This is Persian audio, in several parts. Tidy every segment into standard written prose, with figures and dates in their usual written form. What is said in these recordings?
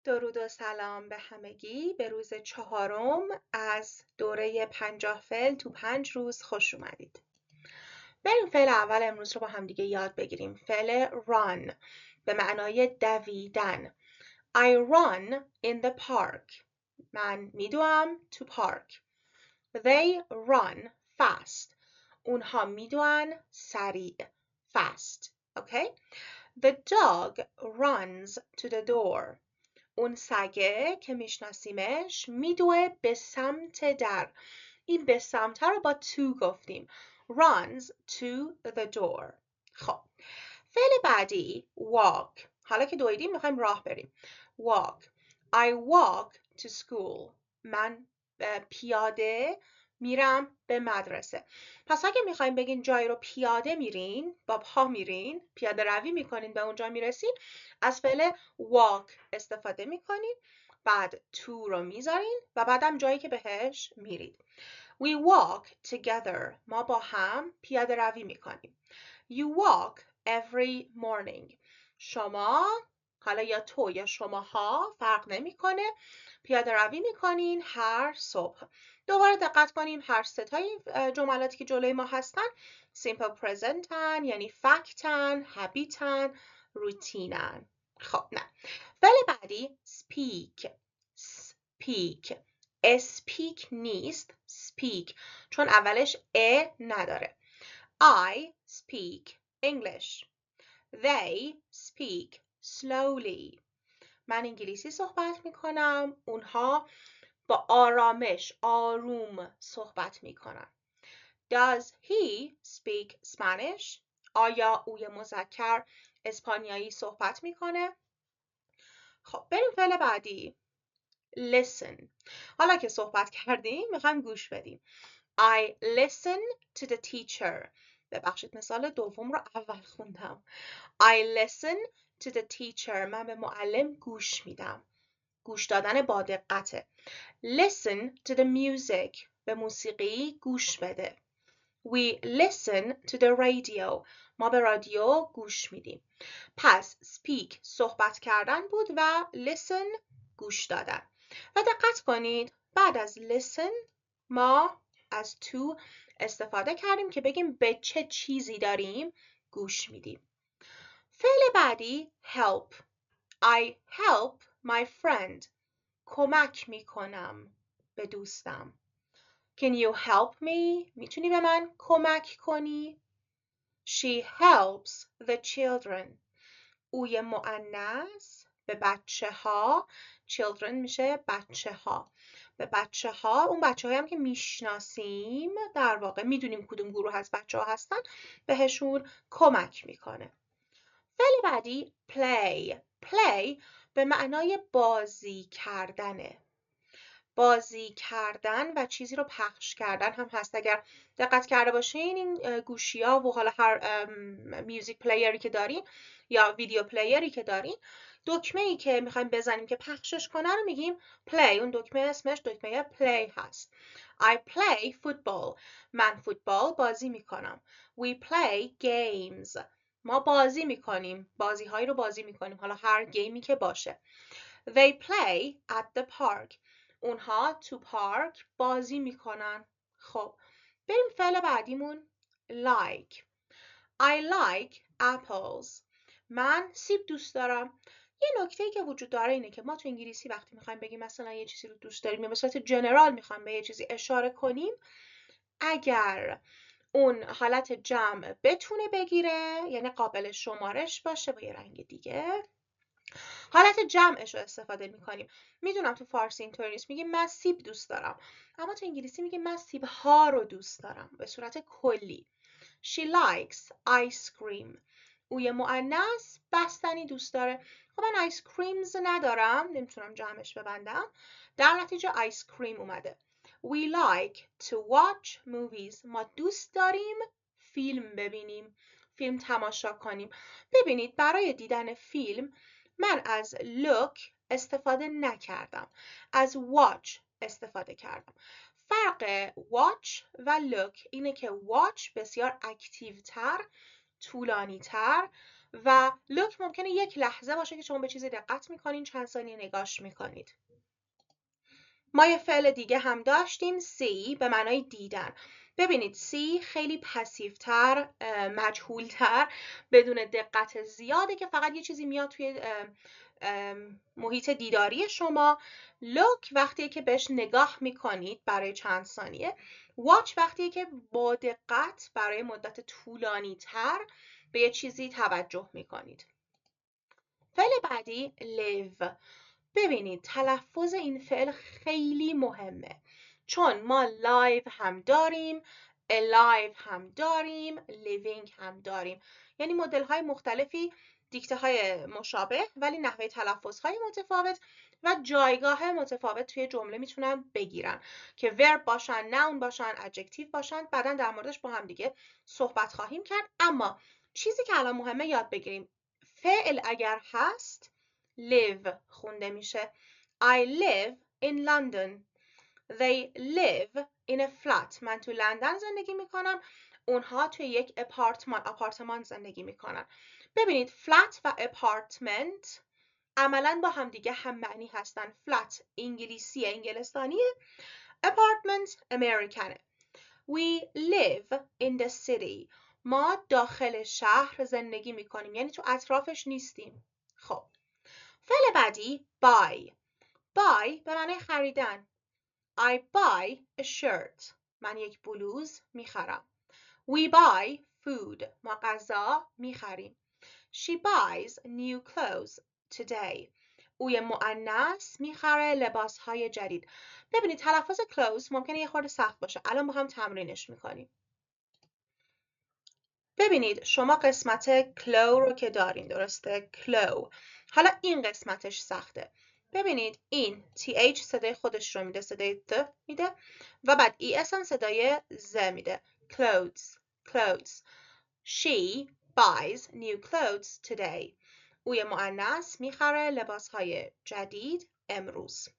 درود و سلام به همگی. به روز 4 از دوره 50 فعل تو 5 روز خوش اومدید. بریم فعل اول امروز رو با هم دیگه یاد بگیریم. فعل run به معنای دویدن. I run in the park. من میدوام تو پارک. They run fast. اونها میدوان سریع. Fast. Okay? The dog runs to the door. اون سگه که میشناسیمش میدوه به سمت در. این به سمت رو با to گفتیم. Runs to the door. خب فعل بعدی walk. حالا که دویدیم میخوایم راه بریم. Walk. I walk to school. من پیاده میرم به مدرسه. پس اگه میخوایم بگین جایی رو پیاده میرین، با پا میرین، پیاده روی میکنین به اونجا میرسین، از فعل walk استفاده میکنین، بعد to رو میذارین و بعدم جایی که بهش میرید. We walk together. ما با هم پیاده روی میکنیم. You walk every morning. شما، حالا یا تو یا شماها فرق نمیکنه، پیاده روی میکنین هر صبح. دوباره دقت کنیم هر ستای جملاتی که جلوی ما هستن simple presentن، یعنی فکتن، habitن، روتینن. خب نه. فعل بعدی speak. speak. speak نیست، speak، چون اولش ا نداره. I speak English. They speak slowly. من انگلیسی صحبت میکنم. اونها با آرامش، آروم صحبت میکنن. Does he speak Spanish? آیا اوی مذکر اسپانیایی صحبت میکنه؟ خب بریم فعل بعدی. Listen. حالا که صحبت کردیم میخوایم گوش بدیم. I listen to the teacher. ببخشید مثال دوم رو اول خوندم. I listen to the teacher. من به معلم گوش میدم. گوش دادن با دقته. Listen to the music. به موسیقی گوش بده. We listen to the radio. ما به رادیو گوش میدیم. پس speak صحبت کردن بود و listen گوش دادن. و دقت کنید بعد از listen ما از to استفاده کردیم که بگیم به چه چیزی داریم گوش میدیم. فعل بعدی help. I help my friend. کمک میکنم به دوستم. Can you help me? میتونی به من کمک کنی؟ She helps the children. اوی مؤنث به بچه ها. children میشه بچه ها. به بچه ها، اون بچه هایی هم که میشناسیم، در واقع میدونیم کدوم گروه از بچه ها هستن، بهشون کمک میکنه. فعل بعدی play. play به معنای بازی کردنه. بازی کردن و چیزی رو پخش کردن هم هست. اگر دقت کرده باشین این گوشی ها و حالا هر میوزیک پلیری که دارین یا ویدیو پلیری که دارین، دکمه ای که میخوایم بزنیم که پخشش کنه رو میگیم play. اون دکمه اسمش دکمه play هست. I play football. من فوتبال بازی میکنم. We play games. ما بازی میکنیم. بازی هایی رو بازی میکنیم. حالا هر گیمی که باشه. They play at the park. اونها تو پارک بازی میکنن. خب بریم فعل بعدیمون like. I like apples. من سیب دوست دارم. یه نکته‌ای که وجود داره اینه که ما تو انگلیسی وقتی میخوایم بگیم مثلا یه چیزی رو دوست داریم یا به صورت جنرال میخوایم به یه چیزی اشاره کنیم، اگر اون حالت جمع بتونه بگیره، یعنی قابل شمارش باشه با یه رنگ دیگه، حالت جمعش رو استفاده میکنیم. میدونم تو فارسی اینطوری نیست، میگیم من سیب دوست دارم، اما تو انگلیسی میگیم من سیب ها رو دوست دارم به صورت کلی. She likes ice cream. اوی مؤنث بستنی دوست داره. خب من آیس کریمز ندارم، نمیتونم جمعش ببندم، در نتیجه آیس کریم اومده. We like to watch movies. ما دوست داریم فیلم ببینیم، فیلم تماشا کنیم. ببینید برای دیدن فیلم من از look استفاده نکردم، از watch استفاده کردم. فرق watch و look اینه که watch بسیار اکتیو تر، طولانی تر و look ممکنه یک لحظه باشه که شما به چیزی دقت میکنین، چند ثانیه نگاش میکنید. ما یه فعل دیگه هم داشتیم see به معنای دیدن. ببینید see خیلی پسیوتر، مجهولتر، بدون دقت زیاده که فقط یه چیزی میاد توی محیط دیداری شما. look وقتیه که بهش نگاه میکنید برای چند ثانیه. watch وقتیه که با دقت برای مدت طولانی تر به یه چیزی توجه میکنید. فعل بعدی live. ببینید تلفظ این فعل خیلی مهمه، چون ما لایو هم داریم، alive هم داریم، living هم داریم. یعنی مدل های مختلفی، دیکته های مشابه ولی نحوه تلفظ های متفاوت و جایگاه متفاوت توی جمله میتونن بگیرن که verb باشن، noun باشن، adjective باشن. بعدا در موردش با هم دیگه صحبت خواهیم کرد. اما چیزی که الان مهمه یاد بگیریم، فعل اگر هست live خونده میشه. I live in London. They live in a flat. من تو لندن زندگی میکنم. اونها توی یک آپارتمان زندگی میکنن. ببینید flat و apartment عملاً با هم دیگه هم معنی هستن. flat انگلیسی انگلستانیه. apartment امریکنه. We live in the city. ما داخل شهر زندگی میکنیم، یعنی تو اطرافش نیستیم. خب فعل بعدی buy. buy به معنی خریدن. I buy a shirt. من یک بلوز میخرم. We buy food. ما غذا میخریم. She buys new clothes today. اوی مؤنث میخره لباسهای جدید. ببینید تلفظ clothes ممکنه یه خورده سخت باشه. الان با هم تمرینش میکنیم. ببینید شما قسمت کلو رو که دارین، درسته؟ کلو. حالا این قسمتش سخته. ببینید این TH صدای خودش رو میده، صدای ت میده و بعد ES هم صدای ز میده. clothes. clothes. She buys new clothes today. اوی مؤنث میخره لباسهای جدید امروز.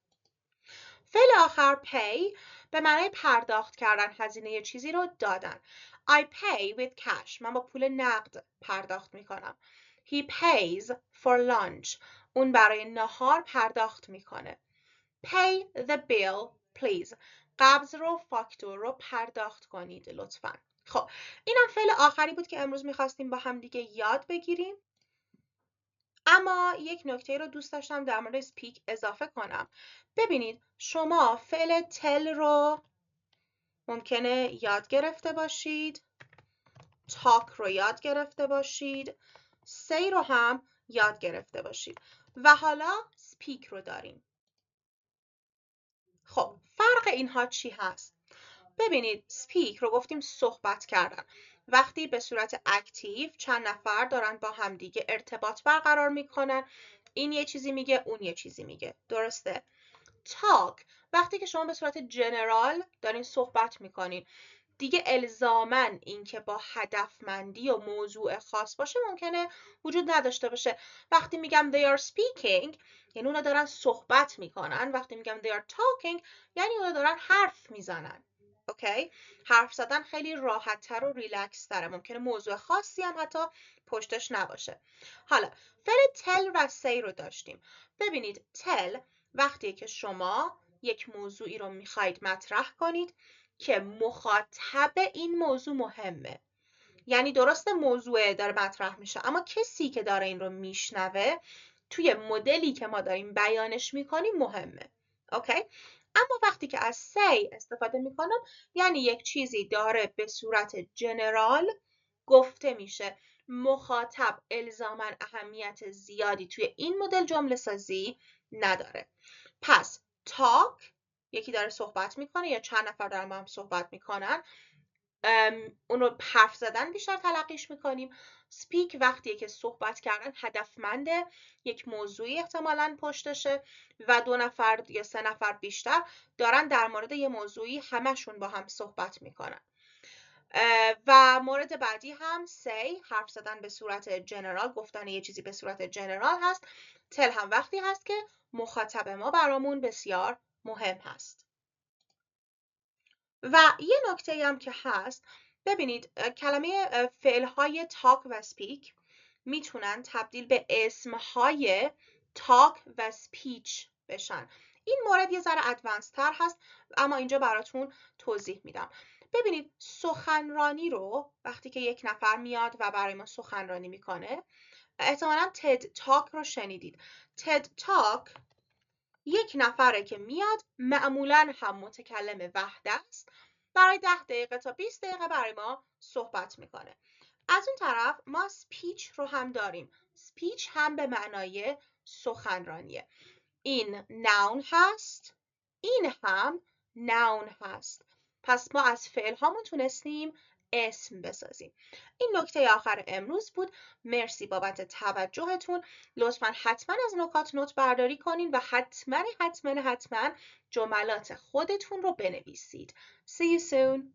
فعل آخر pay به معنای پرداخت کردن، هزینه چیزی رو دادن. I pay with cash. من با پول نقد پرداخت میکنم. He pays for lunch. اون برای نهار پرداخت میکنه. Pay the bill please. قبض رو، فاکتور رو پرداخت کنید لطفاً. خب اینم فعل آخری بود که امروز میخواستیم با هم دیگه یاد بگیریم. اما یک نکته رو دوست داشتم در مورد speak اضافه کنم. ببینید شما فعل tell رو ممکنه یاد گرفته باشید، talk رو یاد گرفته باشید، say رو هم یاد گرفته باشید و حالا speak رو داریم. خب فرق اینها چی هست؟ ببینید speak رو گفتیم صحبت کردن. وقتی به صورت اکتیو چند نفر دارن با همدیگه ارتباط برقرار میکنن، این یه چیزی میگه، اون یه چیزی میگه، درسته؟ talk وقتی که شما به صورت جنرال دارین صحبت میکنین، دیگه الزامن این که با هدفمندی و موضوع خاص باشه ممکنه وجود نداشته باشه. وقتی میگم they are speaking یعنی اونا دارن صحبت میکنن. وقتی میگم they are talking یعنی اونا دارن حرف میزنن. اوکی؟ حرف زدن خیلی راحت تر و ریلکس تره. ممکنه موضوع خاصی هم حتی پشتش نباشه. حالا فعل tell و say رو داشتیم. ببینید tell وقتی که شما یک موضوعی رو میخواید مطرح کنید که مخاطب این موضوع مهمه. یعنی درسته موضوع داره مطرح میشه اما کسی که داره این رو میشنوه توی مدلی که ما داریم بیانش میکنیم مهمه. اوکی؟ اما وقتی که از say استفاده میکنم یعنی یک چیزی داره به صورت جنرال گفته میشه، مخاطب الزاماً اهمیت زیادی توی این مدل جمله سازی نداره. پس talk یکی داره صحبت میکنه یا چند نفر دارن با هم صحبت میکنن، اون رو حرف زدن بیشتر تلقیش میکنیم. speak وقتیه که صحبت کردن هدفمنده، یک موضوعی احتمالاً پشتشه و 2 نفر یا 3 نفر بیشتر دارن در مورد یه موضوعی همشون با هم صحبت میکنن. و مورد بعدی هم say حرف زدن به صورت جنرال، گفتن یه چیزی به صورت جنرال هست. tell هم وقتی هست که مخاطب ما برامون بسیار مهم هست. و یه نکته هم که هست، ببینید کلمه فعلهای talk و speak میتونن تبدیل به اسمهای talk و speech بشن. این مورد یه ذره ادوانس تر هست اما اینجا براتون توضیح میدم. ببینید سخنرانی رو وقتی که یک نفر میاد و برای ما سخنرانی میکنه، احتمالاً TED Talk رو شنیدید. TED Talk یک نفره که میاد، معمولاً هم متکلم وحده است، برای 10 دقیقه تا 20 دقیقه برای ما صحبت میکنه. از اون طرف ما speech رو هم داریم. speech هم به معنای سخنرانیه. این noun هست، این هم noun هست. پس ما از فعل هامون تونستیم اسم بسازیم. این نکته آخر امروز بود. مرسی بابت توجهتون. لطفاً حتما از نکات نوت برداری کنین و حتما جملات خودتون رو بنویسید. See you soon.